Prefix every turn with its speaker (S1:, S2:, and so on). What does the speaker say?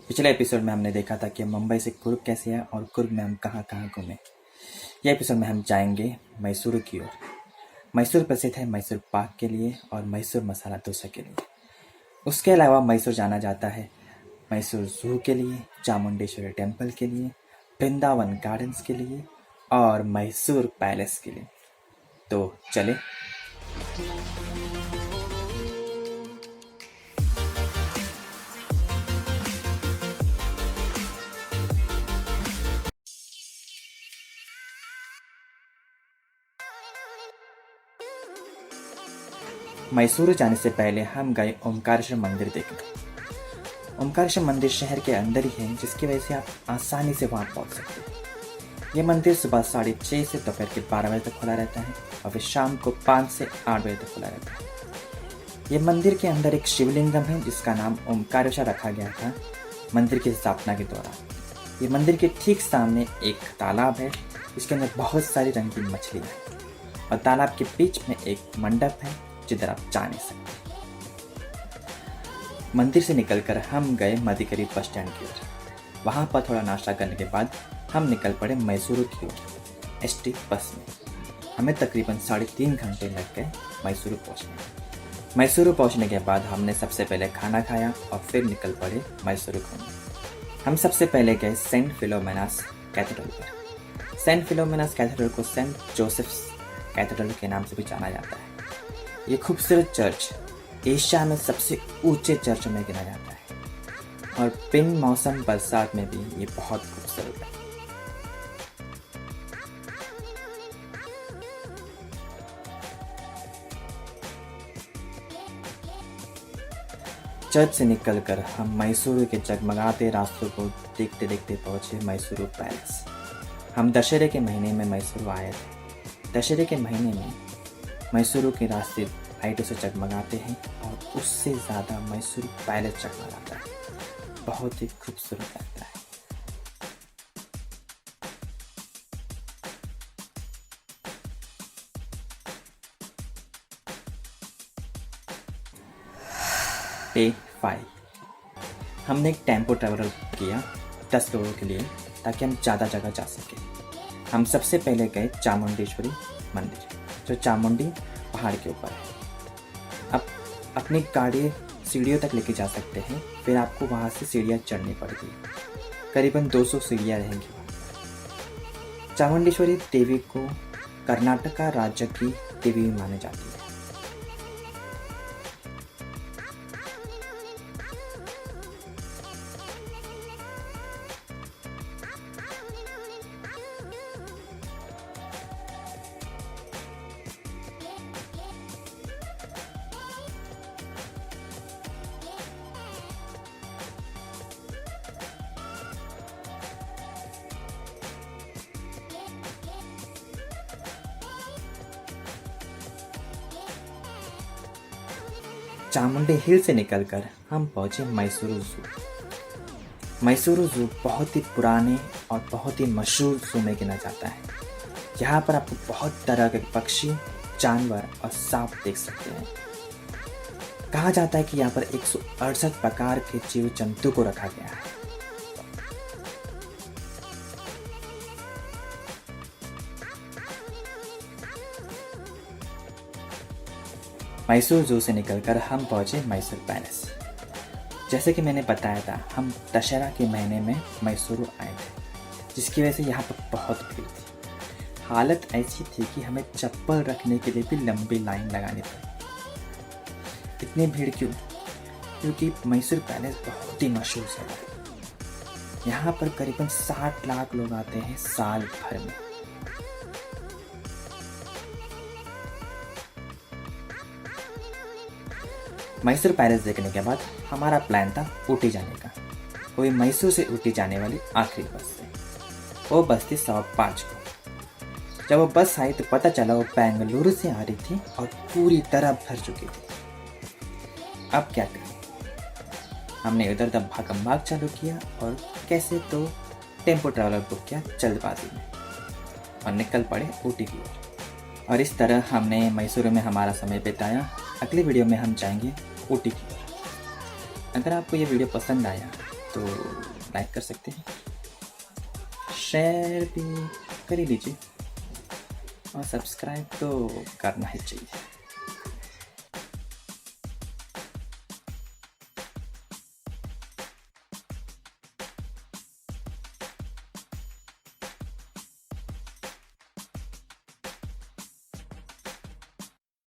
S1: पिछले एपिसोड में हमने देखा था कि मुंबई से कुर्ग कैसे आए और कुर्ग में हम कहाँ कहाँ घूमे। ये एपिसोड में हम जाएंगे मैसूर की ओर। मैसूर प्रसिद्ध है मैसूर पाक के लिए और मैसूर मसाला डोसा के लिए। उसके अलावा मैसूर जाना जाता है मैसूर जू के लिए, चामुंडेश्वरी टेम्पल के लिए, वृंदावन गार्डन्स के लिए और मैसूर पैलेस के लिए। तो चले। मैसूर जाने से पहले हम गए ओमकारेश्वर मंदिर देखने। ओमकारेश्वर मंदिर शहर के अंदर ही है, जिसकी वजह से आप आसानी से वहाँ पहुँच सकते हैं। ये मंदिर सुबह 6:30 से दोपहर के 12 बजे तक खुला रहता है और फिर शाम को 5 से 8 बजे तक खुला रहता है। ये मंदिर के अंदर एक शिवलिंगम है जिसका नाम ओमकारेश्वर रखा गया था मंदिर की स्थापना के दौरान। ये मंदिर के ठीक सामने एक तालाब है जिसके अंदर बहुत सारी रंगीन मछलियाँ हैं और तालाब के बीच में एक मंडप है जिधर आप जा नहीं सकते। मंदिर से निकलकर हम गए मधिकरी बस स्टैंड की ओर। वहाँ पर थोड़ा नाश्ता करने के बाद हम निकल पड़े मैसूर की ओर एसटी बस में। हमें तकरीबन 3.5 घंटे लग गए मैसूर पहुँचने में। मैसूर पहुँचने के बाद हमने सबसे पहले खाना खाया और फिर निकल पड़े मैसूर घूमने। हम सबसे पहले गए सेंट फिलोमेनास कैथेड्रल पर। सेंट फिलोमेनास कैथेड्रल को सेंट जोसेफ्स कैथेड्रल के नाम से भी जाना जाता है। ये खूबसूरत चर्च एशिया में सबसे ऊंचे चर्च में गिना जाता है और बिन मौसम बरसात में भी ये बहुत खूबसूरत है। चर्च से निकलकर हम मैसूर के जगमगाते रास्तों को देखते देखते पहुंचे मैसूर पैलेस। हम दशहरे के महीने में मैसूर आए थे। दशहरे के महीने में मैसूर के रास्ते लाइटों से जगमगाते हैं और उससे ज़्यादा मैसूर पैलेस जगमगाता है। बहुत ही खूबसूरत लगता है। डे 5 हमने एक टेम्पो ट्रैवलर किया 10 लोगों के लिए ताकि हम ज़्यादा जगह जा सकें। हम सबसे पहले गए चामुंडेश्वरी मंदिर जो चामुंडी पहाड़ के ऊपर है। आप अपनी गाड़ी सीढ़ियों तक लेके जा सकते हैं, फिर आपको वहाँ से सीढ़ियाँ चढ़नी पड़ेगी। करीबन 200 सीढ़ियाँ रहेंगी वहाँ पर। चामुंडेश्वरी देवी को कर्नाटका राज्य की देवी मानी जाती है। चामुंडी हिल से निकलकर हम पहुंचे मैसूर जू। मैसूर जू बहुत ही पुराने और बहुत ही मशहूर जू में गिना जाता है। यहाँ पर आपको बहुत तरह के पक्षी, जानवर और सांप देख सकते हैं। कहा जाता है कि यहाँ पर 168 प्रकार के जीव जंतु को रखा गया है। मैसूर जू से निकलकर हम पहुंचे मैसूर पैलेस। जैसे कि मैंने बताया था, हम दशहरा के महीने में मैसूर आए थे, जिसकी वजह से यहाँ पर बहुत भीड़ थी। हालत ऐसी थी कि हमें चप्पल रखने के लिए भी लंबी लाइन लगानी पड़ी। इतनी भीड़ क्यों? क्योंकि मैसूर पैलेस बहुत ही मशहूर जगह है। यहाँ पर करीबन 60 लाख लोग आते हैं साल भर में। मैसूर पैलेस देखने के बाद हमारा प्लान था ऊटी जाने का। वही मैसूर से ऊटी जाने वाली आखिरी बस थी। वो बस थी 5:15 को। जब वो बस आई तो पता चला वो बेंगलुरु से आ रही थी और पूरी तरह भर चुकी थी। अब क्या करें? हमने इधर उधर भागम भाग चालू किया और कैसे तो टेम्पो ट्रैवलर बुक किया जल्दबाजी में और निकल पड़े ऊटी की ओर। और इस तरह हमने मैसूर में हमारा समय बिताया। अगले वीडियो में हम जाएंगे ऊटी की ओर। अगर आपको ये वीडियो पसंद आया तो लाइक कर सकते हैं, शेयर भी कर ही दीजिए और सब्सक्राइब तो करना ही चाहिए।